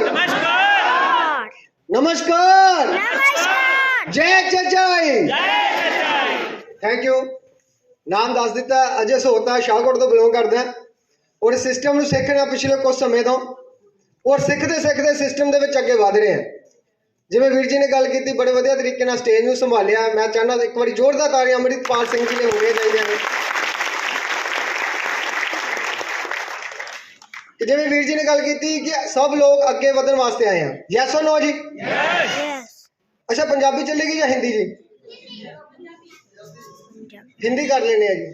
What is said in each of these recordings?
नमस्कार नमस्कार नमस्कार जय चचाई थैंक यू नाम दस दिता अजय सोता शाहकोट तो बिलोंग करता है और इस सिस्टम ਨੂੰ ਸਿੱਖਣਾ ਪਿਛਲੇ ਕੁਝ ਸਮੇਂ ਤੋਂ और ਸਿੱਖਦੇ ਸਿੱਖਦੇ ਸਿਸਟਮ ਦੇ ਵਿੱਚ ਅੱਗੇ ਵਧ ਰਹੇ ਹਾਂ ਜਿਵੇਂ ਵੀਰ ਜੀ ਨੇ ਗੱਲ ਕੀਤੀ ਬੜੇ ਵਧੀਆ ਤਰੀਕੇ ਨਾਲ ਸਟੇਜ ਨੂੰ ਸੰਭਾਲਿਆ ਮੈਂ ਚਾਹਨਾ ਇੱਕ ਵਾਰੀ ਜ਼ੋਰਦਾਰ ਤਾੜੀਆਂ ਅੰਮ੍ਰਿਤਪਾਲ ਸਿੰਘ ਜੀ ਨੇ ਹੋਣੇ ਚਾਹੀਦੀਆਂ ਨੇ कि जिवें वीर जी ने गल की कि सब लोग अगे वधन वास्ते आए हैं यस और नो जी यस अच्छा पंजाबी चलेगी या हिंदी जी हिंदी कर लेने जी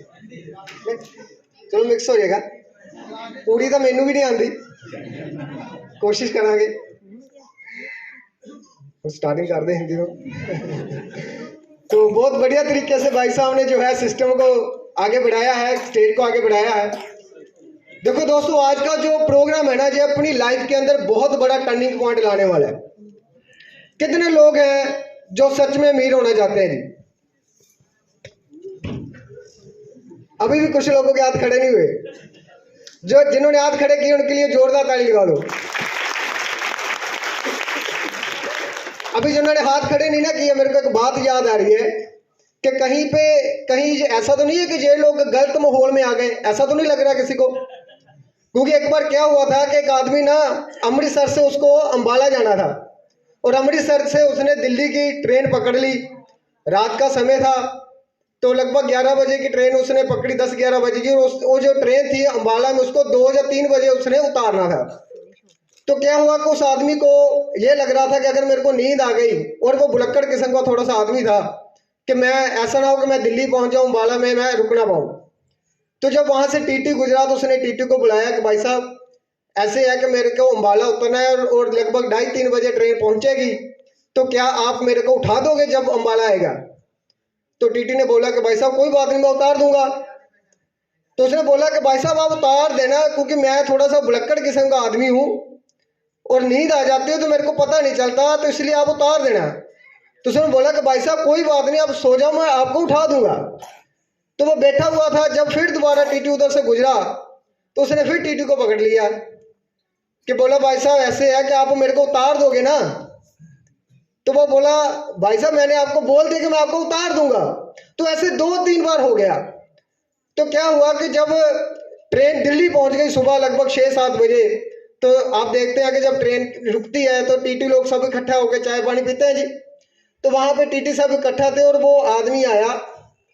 चलो मिक्स हो जाएगा पूरी तो मैनू भी नहीं आती कोशिश करांगे स्टार्टिंग कर दे हिंदी तो बहुत बढ़िया तरीके से भाई साहब ने जो है सिस्टम को आगे बढ़ाया है स्टेज को आगे बढ़ाया है देखो दोस्तों आज का जो प्रोग्राम है ना ये अपनी लाइफ के अंदर बहुत बड़ा टर्निंग पॉइंट लाने वाला है कितने लोग हैं जो सच में अमीर होना चाहते हैं जी अभी भी कुछ लोगों के हाथ खड़े नहीं हुए जो जिन्होंने हाथ खड़े किए उनके लिए जोरदार ताली लगा दो अभी जिन्होंने हाथ खड़े नहीं ना किए मेरे को एक बात याद आ रही है कि कहीं ऐसा तो नहीं है कि ये लोग गलत माहौल में आ गए ऐसा तो नहीं लग रहा किसी को क्योंकि एक बार क्या हुआ था कि एक आदमी ना अमृतसर से उसको अंबाला जाना था और अमृतसर से उसने दिल्ली की ट्रेन पकड़ ली रात का समय था तो लगभग 11 बजे की ट्रेन उसने पकड़ी 10-11 बजे की और वो जो ट्रेन थी अंबाला में उसको 2 या 3 बजे उसने उतारना था तो क्या हुआ कि उस आदमी को ये लग रहा था कि अगर मेरे को नींद आ गई और वो भुलक्कड़ किस्म का थोड़ा सा आदमी था कि मैं ऐसा ना हो कि मैं दिल्ली पहुंच जाऊं अंबाला में मैं रुक ना पाऊं तो जब वहां से टीटी गुजरा तो उसने टीटी को बुलाया कि भाई साहब ऐसे है कि मेरे को अंबाला उतरना है और लगभग 2:30-3 बजे ट्रेन पहुंचेगी तो क्या आप मेरे को उठा दोगे जब अंबाला आएगा तो टीटी ने बोला कि भाई साहब कोई बात नहीं मैं उतार दूंगा तो उसने बोला कि भाई साहब आप उतार देना क्योंकि मैं थोड़ा सा भुलक्कड़ किस्म का आदमी हूँ और नींद आ जाती है तो मेरे को पता नहीं चलता तो इसलिए आप उतार देना तो उसने बोला कि भाई साहब कोई बात नहीं आप सो जाओ मैं आपको उठा दूंगा तो वो बैठा हुआ था जब फिर दोबारा टीटी उधर से गुजरा तो उसने फिर टीटी को पकड़ लिया कि बोला भाई साहब ऐसे है कि आप मेरे को उतार दोगे ना तो वो बोला भाई साहब मैंने आपको बोल दिया कि मैं आपको उतार दूंगा तो ऐसे 2-3 बार हो गया तो क्या हुआ कि जब ट्रेन दिल्ली पहुंच गई सुबह लगभग 6-7 बजे तो आप देखते हैं कि जब ट्रेन रुकती है तो टीटी लोग सब इकट्ठा होकर चाय पानी पीते हैं जी तो वहां पे टीटी सब इकट्ठा थे और वो आदमी आया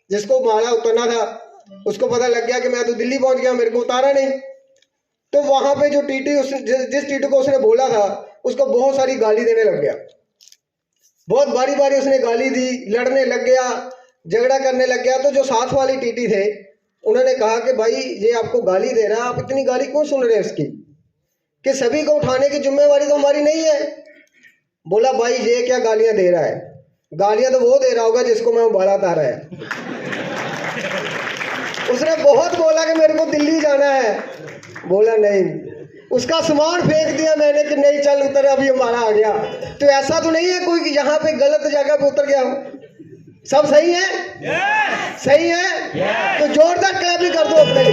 जिसको माला उतरना था उसको पता लग गया कि मैं तो दिल्ली पहुंच गया मेरे को उतारा नहीं तो वहां पे जो टीटी जिस टीटी को उसने बोला था उसको बहुत सारी गाली देने लग गया बहुत बारी बारी उसने गाली दी लड़ने लग गया झगड़ा करने लग गया तो जो साथ वाली टीटी थे उन्होंने कहा कि भाई ये आपको गाली दे रहा है आप इतनी गाली क्यों सुन रहे हैं इसकी कि सभी को उठाने की जिम्मेवारी तो हमारी नहीं है बोला भाई ये क्या गालियां दे रहा है गालियां तो वो दे रहा होगा जिसको मैं उबाला उतारा है उसने बहुत बोला कि मेरे को दिल्ली जाना है बोला नहीं उसका सामान फेंक दिया मैंने कि नहीं चल उतर अभी हमारा आ गया तो ऐसा तो नहीं है कोई यहाँ पे गलत जगह पे उतर गया हो सब सही है सही है तो जोरदार क्लैप भी कर दो अपने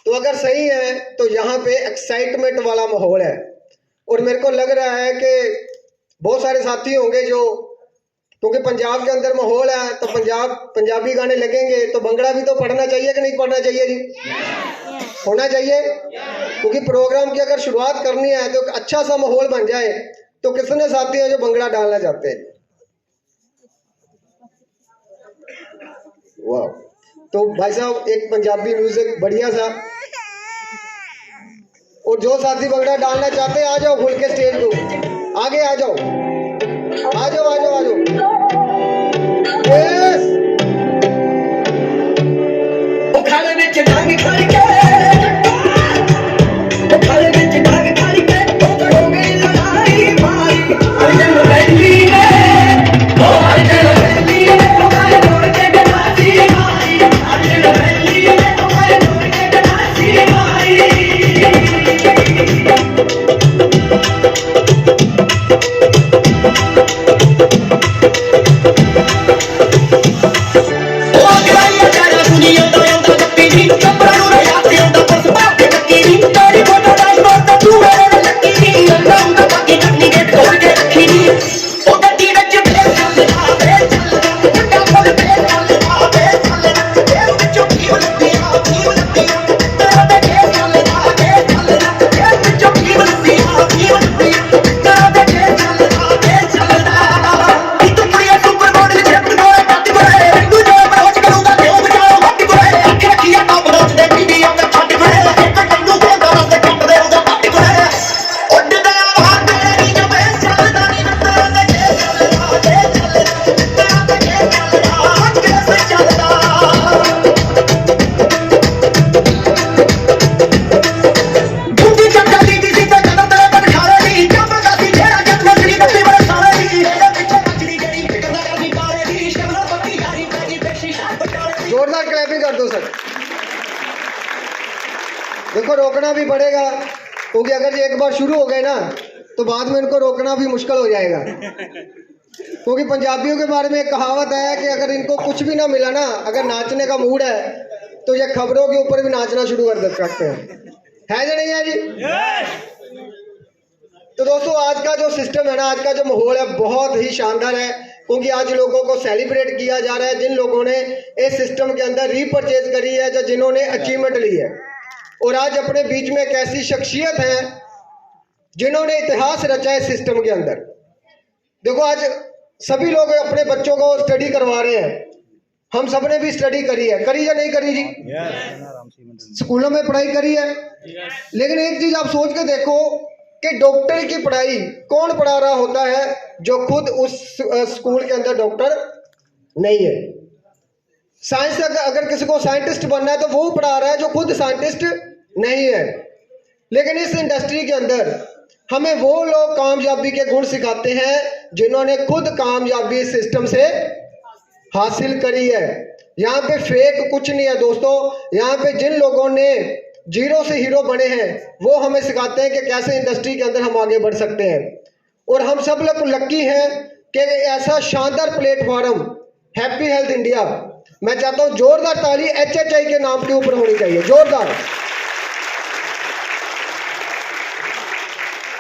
तो अगर सही है तो यहाँ पे एक्साइटमेंट वाला माहौल है और मेरे को लग रहा है कि बहुत सारे साथी होंगे जो क्योंकि पंजाब के अंदर माहौल है तो पंजाबी गाने लगेंगे तो भंगड़ा भी तो पढ़ना चाहिए कि नहीं पढ़ना चाहिए जी होना चाहिए क्योंकि प्रोग्राम की अगर शुरुआत करनी है तो अच्छा सा माहौल बन जाए तो कितने साथी हैं जो भंगड़ा डालना चाहते हैं वाह तो भाई साहब एक पंजाबी म्यूजिक बढ़िया सा और जो साथी भंगड़ा डालना चाहते हैं आ जाओ खुल के स्टेज को आगे आ जाओ आ जाओ आ जाओ आ जाओ यस खाने में चढ़ांगे खाली के खाने में चढ़ांगे खाली के हो गई लड़ाई भाई अर्जन वैली में ओ अर्जन वैली में ओ गाय जोड़ के गनासी भाई अर्जन वैली में ओ गाय जोड़ के गनासी भाई जोरदार क्लैपिंग कर दो सर। देखो रोकना भी पड़ेगा क्योंकि अगर ये एक बार शुरू हो गए ना तो बाद में इनको रोकना भी मुश्किल हो जाएगा, क्योंकि पंजाबियों के बारे में एक कहावत है कि अगर इनको कुछ भी ना मिला ना, अगर नाचने का मूड है तो ये खबरों के ऊपर भी नाचना शुरू कर सकते हैं। है या नहीं है जी? तो दोस्तों आज का जो सिस्टम है ना, आज का जो माहौल है बहुत ही शानदार है, क्योंकि आज लोगों को सेलिब्रेट किया जा रहा है जिन लोगों ने इस सिस्टम के अंदर रीपरचेज करी है, जो जिन्होंने अचीवमेंट ली है। और आज अपने बीच में एक ऐसी शख्सियत है जिन्होंने इतिहास रचा है सिस्टम के अंदर। देखो आज सभी लोग अपने बच्चों को स्टडी करवा रहे हैं, हम सब ने भी स्टडी करी है, करी या नहीं करी जी? स्कूलों में पढ़ाई करी है। लेकिन एक चीज आप सोच के देखो कि डॉक्टर की पढ़ाई कौन पढ़ा रहा होता है जो खुद उस स्कूल के अंदर डॉक्टर नहीं है। साइंस अगर किसी को साइंटिस्ट बनना है तो वो पढ़ा रहा है जो खुद साइंटिस्ट नहीं है। लेकिन इस इंडस्ट्री के अंदर हमें वो लोग कामयाबी के गुण सिखाते हैं जिन्होंने खुद कामयाबी इस सिस्टम से हासिल करी है। यहाँ पे फेक कुछ नहीं है दोस्तों, यहाँ पे जिन लोगों ने जीरो से हीरो बने हैं वो हमें सिखाते हैं कि कैसे इंडस्ट्री के अंदर हम आगे बढ़ सकते हैं। और हम सब लोग लकी हैं कि ऐसा शानदार प्लेटफॉर्म हैप्पी हेल्थ इंडिया, मैं चाहता हूं जोरदार ताली HHI के नाम के ऊपर होनी चाहिए, जोरदार।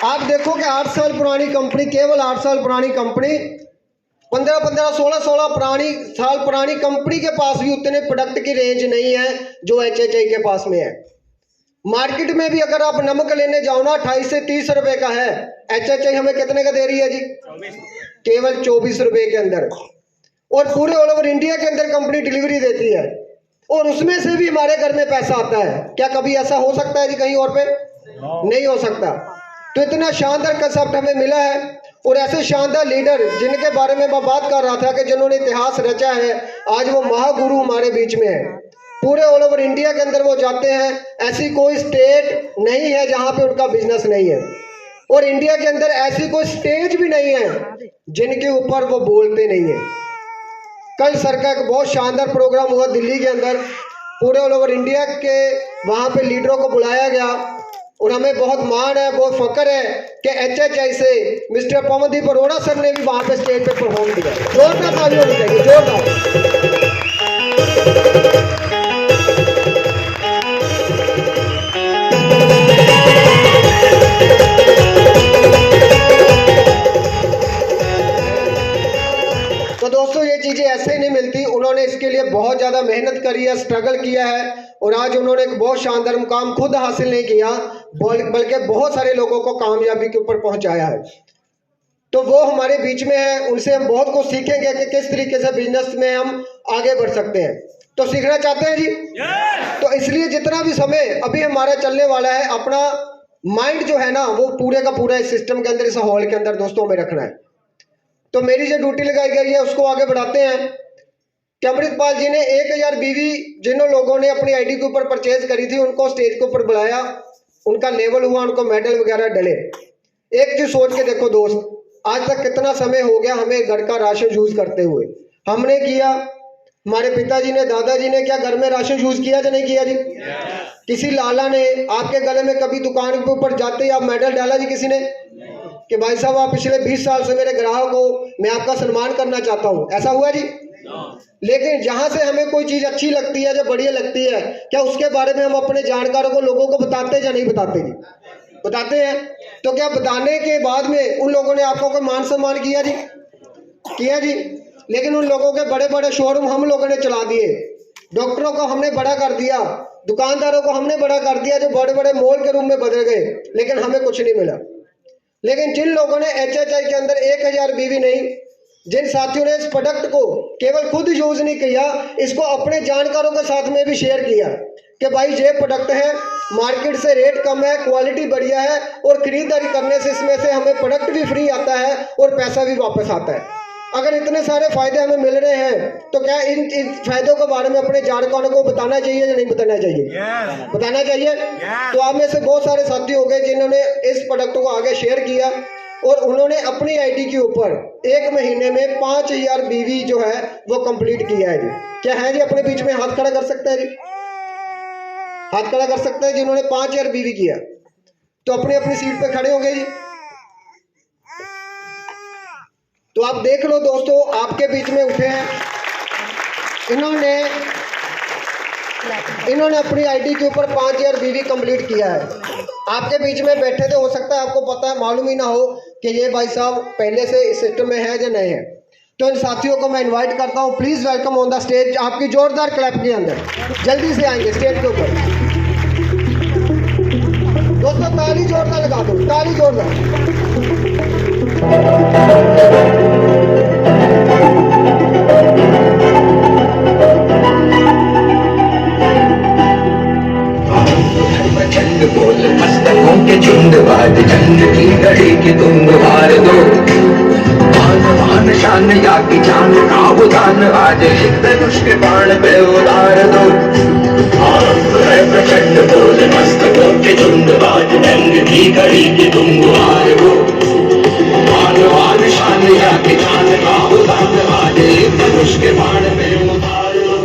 आप देखो कि 8 साल पुरानी कंपनी, केवल 8 साल पुरानी कंपनी, 15-15, 16-16 साल पुरानी कंपनी के पास भी उतने प्रोडक्ट की रेंज नहीं है जो HHI के पास में है। मार्केट में भी अगर आप नमक लेने जाओ ना 28 से 30 रुपए का है, HHI हमें कितने का दे रही है जी? केवल 24 रुपए के अंदर। और पूरे ऑल ओवर इंडिया के अंदर कंपनी डिलीवरी देती है और उसमें से भी हमारे घर में पैसा आता है। क्या कभी ऐसा हो सकता है जी कहीं और पे? नहीं हो सकता। तो इतना शानदार कंसेप्ट हमें मिला है और ऐसे शानदार लीडर जिनके बारे में मैं बात कर रहा था कि जिन्होंने इतिहास रचा है, आज वो महागुरु हमारे बीच में है। पूरे ऑल ओवर इंडिया के अंदर वो जाते हैं, ऐसी कोई स्टेट नहीं है जहां पे उनका बिजनेस नहीं है। और इंडिया के अंदर ऐसी कोई स्टेज भी नहीं है जिनके ऊपर वो बोलते नहीं है। कल सर का एक बहुत शानदार प्रोग्राम हुआ दिल्ली के अंदर, पूरे ऑल ओवर इंडिया के वहां पे लीडरों को बुलाया गया और हमें बहुत मान है, बहुत फक्र है कि HHI से मिस्टर पवनदीप अरोड़ा सर ने भी वहां पे स्टेज पे परफॉर्म किया। जोरदार ताली होनी चाहिए, जोरदार। तो दोस्तों ये चीजें ऐसे ही नहीं मिलती, उन्होंने इसके लिए बहुत ज्यादा मेहनत करी है, स्ट्रगल किया है और आज उन्होंने एक बहुत शानदार मुकाम खुद हासिल नहीं किया बल्कि बहुत सारे लोगों को कामयाबी के ऊपर पहुंचाया है। तो वो हमारे बीच में है, उनसे हम बहुत कुछ सीखेंगे कि किस तरीके से बिजनेस में हम आगे बढ़ सकते हैं। तो सीखना चाहते हैं जी? तो इसलिए जितना भी समय अभी हमारा चलने वाला है, अपना माइंड जो है ना वो पूरे का पूरा इस सिस्टम के अंदर, इस हॉल के अंदर दोस्तों में रखना है। तो मेरी जो ड्यूटी लगाई गई है उसको आगे बढ़ाते हैं कि अमृतपाल जी ने 1000 बीवी जिन लोगों ने अपनी आईडी के ऊपर परचेज करी थी उनको स्टेज के ऊपर बुलाया, उनका लेवल हुआ, उनको मेडल वगैरह डले। एक चीज सोच के देखो दोस्त, आज तक कितना समय हो गया हमें घर का राशन यूज करते हुए? हमने किया, हमारे पिताजी ने, दादाजी ने क्या घर में राशन यूज किया या नहीं किया जी? किसी लाला ने आपके गले में कभी दुकान के ऊपर जाते ही आप मेडल डाला जी किसी ने? कि भाई साहब आप पिछले 20 साल से मेरे ग्राहक हो, मैं आपका सम्मान करना चाहता हूँ, ऐसा हुआ जी? लेकिन जहां से हमें कोई चीज अच्छी लगती है, जो बढ़िया लगती है, क्या उसके बारे में हम अपने जानकारों को, लोगों को बताते हैं या नहीं बताते जी? बताते हैं। तो क्या बताने के बाद में उन लोगों ने आपको कोई मान सम्मान किया जी? किया जी। लेकिन उन लोगों के बड़े बड़े शोरूम हम लोगों ने चला दिए, डॉक्टरों को हमने बड़ा कर दिया, दुकानदारों को हमने बड़ा कर दिया, जो बड़े बड़े मॉल के रूप में बदल गए, लेकिन हमें कुछ नहीं मिला। लेकिन जिन लोगों ने HHI के अंदर 1000 बीवी नहीं, जिन साथियों ने इस प्रोडक्ट को केवल खुद यूज नहीं किया, इसको अपने जानकारों के साथ में भी शेयर किया कि भाई ये प्रोडक्ट है, मार्केट से रेट कम है, क्वालिटी बढ़िया है, और खरीदारी करने से इसमें से हमें प्रोडक्ट भी फ्री आता है और पैसा भी वापस आता है। अगर इतने सारे फायदे हमें मिल रहे हैं, तो क्या इन फायदों के बारे में अपने जानकारों को बताना चाहिए या नहीं बताना चाहिए? बताना चाहिए। तो आप में से बहुत सारे साथी हो गए जिन्होंने इस प्रोडक्ट को आगे शेयर किया, और उन्होंने अपनी आईडी के ऊपर 1 महीने में 5000 बीवी जो है वो कंप्लीट किया है जी। क्या है जी? अपने बीच में हाथ खड़ा कर सकता है जी? हाथ खड़ा कर सकता है जिन्होंने 5000 बीवी किया? तो अपनी अपनी सीट पे खड़े होंगे जी। तो आप देख लो दोस्तों, आपके बीच में उठे हैं, इन्होंने अपनी आईडी के ऊपर 5000 बीवी कंप्लीट किया है। आपके बीच में बैठे थे, हो सकता है आपको पता है, मालूम ही ना हो कि ये भाई साहब पहले से इस सिस्टम में है या नहीं है। तो इन साथियों को मैं इनवाइट करता हूँ, please welcome on the stage. आपकी जोरदार क्लैप के अंदर जल्दी से आएंगे स्टेज के ऊपर। दोस्तों ताली जोरदार लगा दो, ताली जोरदार। प्रचंड बोल मस्तकों के झुंड, बाज जंग की घड़ी की तुम हार दो। मान मान शान या की जान का उदान, आज एक धनुष के बाण पे उतार दो। प्रचंड बोल मस्तकों के झुंड, बाज जंग की घड़ी की तुम हार दो। मान मान शान या की जान का उदान, आज एक धनुष के बाण पे उतार दो।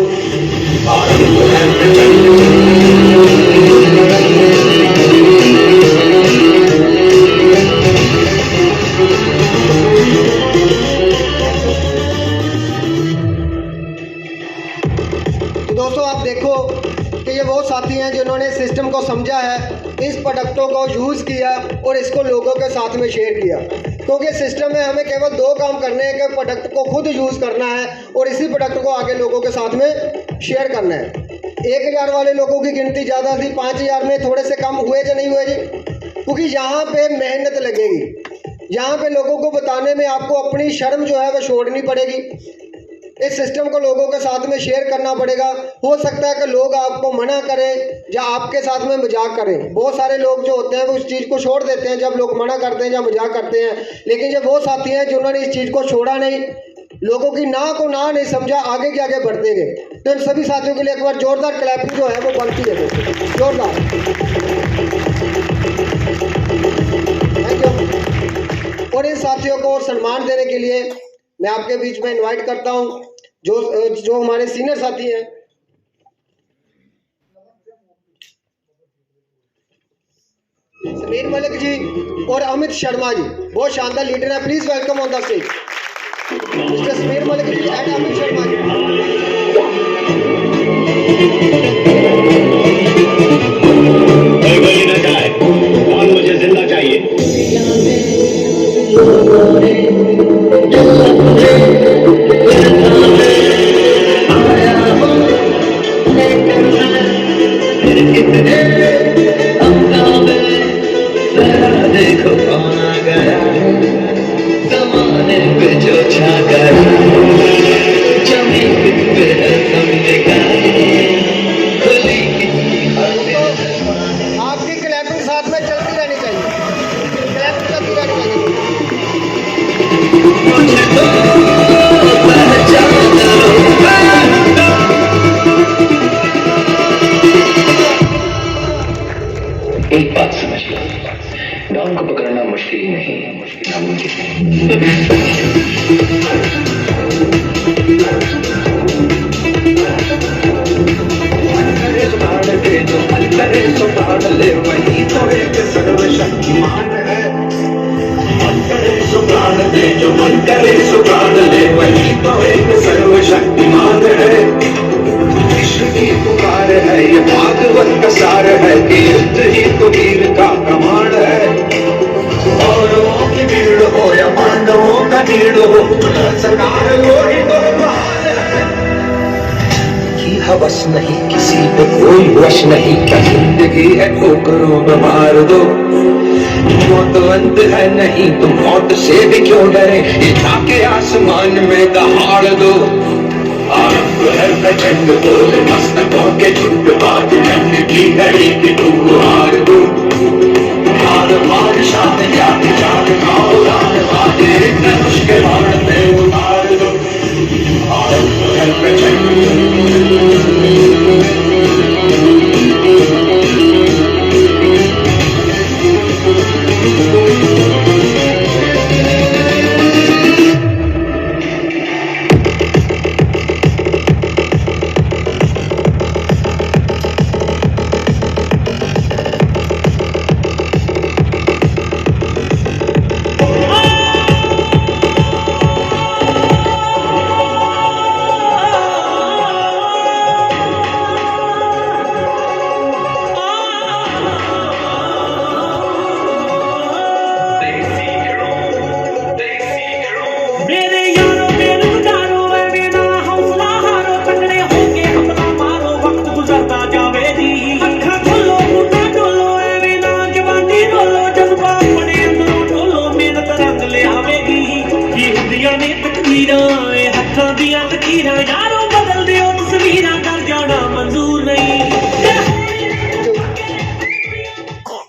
दोस्तों आप देखो कि ये वो साथी हैं जिन्होंने सिस्टम को समझा है, इस प्रोडक्टों को यूज़ किया और इसको लोगों के साथ में शेयर किया। क्योंकि सिस्टम में हमें केवल 2 काम करने हैं कि प्रोडक्ट को खुद यूज़ करना है और इसी प्रोडक्ट को आगे लोगों के साथ में शेयर करना है। 1000 वाले लोगों की गिनती ज़्यादा थी, 5000 में थोड़े से कम हुए या नहीं हुए जी? क्योंकि यहाँ पे मेहनत लगेगी, यहाँ पे लोगों को बताने में आपको अपनी शर्म जो है वो छोड़नी पड़ेगी। इस सिस्टम को लोगों के साथ में शेयर करना पड़ेगा। हो सकता है कि लोग आपको मना करें या आपके साथ में मजाक करें। बहुत सारे लोग जो होते हैं वो इस चीज़ को छोड़ देते हैं जब लोग मना करते हैं या मजाक करते हैं, लेकिन जब वो साथी हैं जिन्होंने इस चीज़ को छोड़ा नहीं, लोगों की ना को ना नहीं समझा, आगे के आगे बढ़ते गए, तो इन सभी साथियों के लिए एक बार जोरदार क्लैपिंग जो है वो बनती है। जोरदार थैंक यू। और इन साथियों को सम्मान देने के लिए मैं आपके बीच में इनवाइट करता हूं जो हमारे सीनियर साथी हैं। समीर मलिक जी और अमित शर्मा जी, बहुत शानदार लीडर है। Please welcome on the stage mister Sameer Malik ji and Amit Sharma ji. कोई ना जाए, कौन मुझे जिंदा चाहिए? देखो कौन आ गया, जमाने पे जो छा गया, जमीन पे हमने खुली आपकी क्लैपिंग साथ में चलती रहनी चाहिए, क्लैपिंग चलती रहनी चाहिए। एक बात समझ लो, डॉन को पकड़ना मुश्किल ही नहीं है, मुश्किल नामुमकिन है। वही तो एक सर्वशक्तिमान है। प्राण दे, जो मन करे सो प्राण ले, वही तो एक सर्वशक्तिमान है। विश्व की पुकार है, ये भागवत का सार है कि युद्ध ही तो वीर का प्रमाण है। कौरवों की भीड़ हो या पांडवों का भीड़ हो, सरकार हो ही तो महान है। की हवस नहीं, किसी पे कोई वश नहीं, क्या जिंदगी है ठोकरों में मार दो। मौत अंत है नहीं, तुम मौत से भी क्यों डरे, ये जाके आसमान में दहाड़ दो। आरंभ है प्रचंड बोल, मस्तकों के झुंड बात, जंग की घड़ी की तुम हार दो। मार मार शान याद जान खाओ रान बाजे, धनुष के बाण पे उतार दो। आरंभ है प्रचंड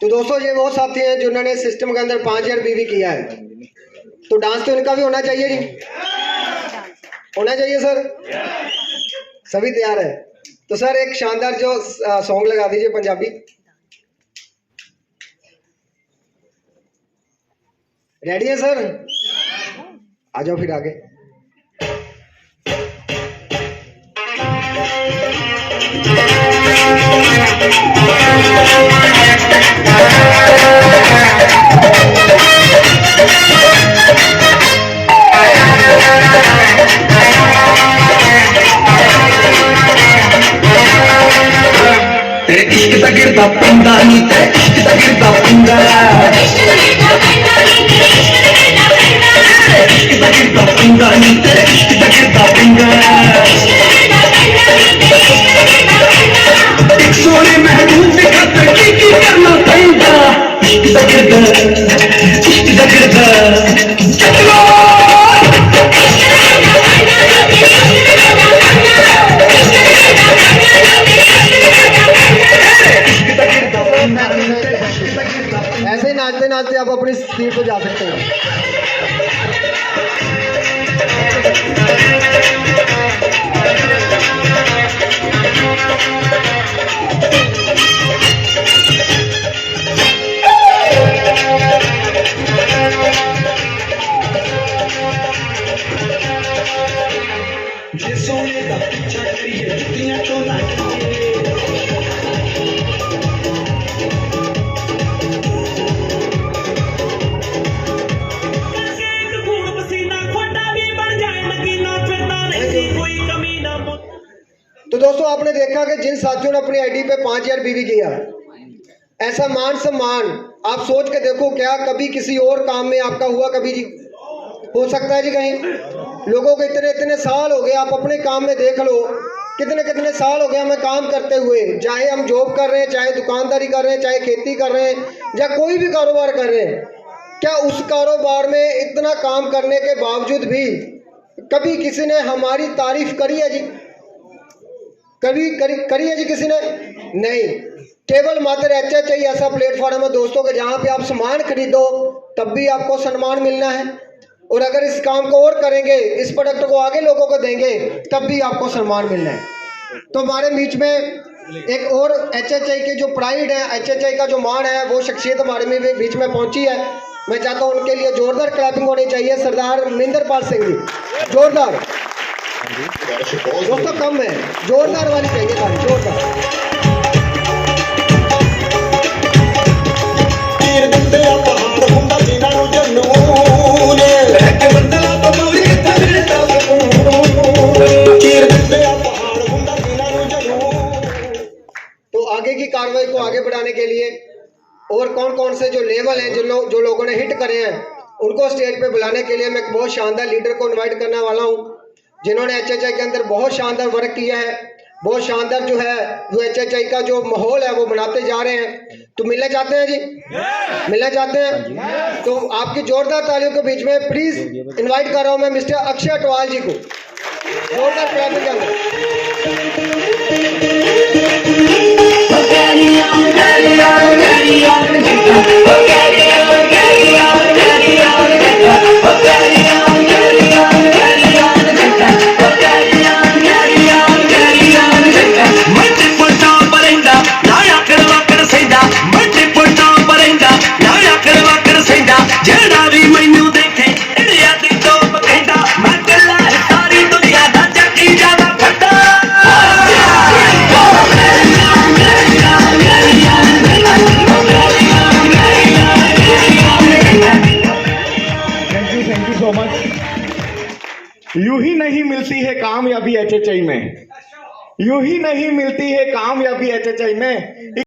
तो दोस्तों ये वो साथी हैं जिन्होंने सिस्टम के अंदर 5000 बीवी किया है, तो डांस तो इनका भी होना चाहिए जी, होना चाहिए सर। सभी तैयार है तो सर एक शानदार जो सॉन्ग लगा दीजिए पंजाबी। रेडी है सर? आ जाओ फिर आगे। इश्क दा गिरदा पिंदा नी, ते इश्क दा गिरदा पिंदा, इश्क दा गिरदा पिंदा नी, ते इश्क दा गिरदा पिंदा। एक सोने महबूब दे खातर की करना पैंदा, इश्क दा गिरदा चलो। ऐसे ही नाचते नाचते आप अपनी सीट पर जा सकते हैं। सोने का पीछा करिए, जुतियां चोला तो दोस्तों आपने देखा कि जिन साथियों ने अपनी आईडी पे 5000 बीवी किया, ऐसा मान सम्मान आप सोच के देखो, क्या कभी किसी और काम में आपका हुआ कभी जी? हो सकता है जी कहीं? लोगों को इतने इतने साल हो गए, आप अपने काम में देख लो, कितने कितने साल हो गए हमें काम करते हुए, चाहे हम जॉब कर रहे हैं, चाहे दुकानदारी कर रहे हैं, चाहे खेती कर रहे हैं, या कोई भी कारोबार कर रहे हैं। क्या उस कारोबार में इतना काम करने के बावजूद भी कभी किसी ने हमारी तारीफ करी है जी? कभी करी है जी किसी ने? नहीं। केवल मात्र HHI ऐसा प्लेटफॉर्म है दोस्तों के जहाँ पे आप सामान खरीदो तब भी आपको सम्मान मिलना है, और अगर इस काम को और करेंगे, इस प्रोडक्ट को आगे लोगों को देंगे, तब भी आपको सम्मान मिलना है। तो हमारे बीच में एक और HHI के जो प्राइड है, HHI का जो मान है, वो शख्सियत हमारे में बीच में पहुंची है। मैं चाहता हूं उनके लिए जोरदार क्लैपिंग होनी चाहिए। सरदार मनिंदरपाल सिंह जी, जोरदार। दोस्तों कम है, जोरदार वाली चाहिए ताली, जोरदार। तीर दिंदे आ पहाड़ हुंदा जिन्हां नूं जनून कौन कौन से जो लेवल हैं जो लोगों ने हिट करे हैं उनको स्टेज पे बुलाने के लिए मैं एक बहुत शानदार लीडर को इनवाइट करने वाला हूँ, जिन्होंने HHI के अंदर बहुत शानदार वर्क किया है, बहुत शानदार जो है वो HHI का जो माहौल है वो बनाते जा रहे हैं। तो मिलना चाहते हैं जी? मिलना चाहते हैं? तो आपकी जोरदार तालियों के बीच में प्लीज इनवाइट कर रहा हूँ मैं मिस्टर अक्षय अटवाल जी को, जोरदार तालियों के अंदर। Thank you so much. यूं ही नहीं मिलती है कामयाबी HHI में, यूं ही नहीं मिलती है कामयाबी HHI में।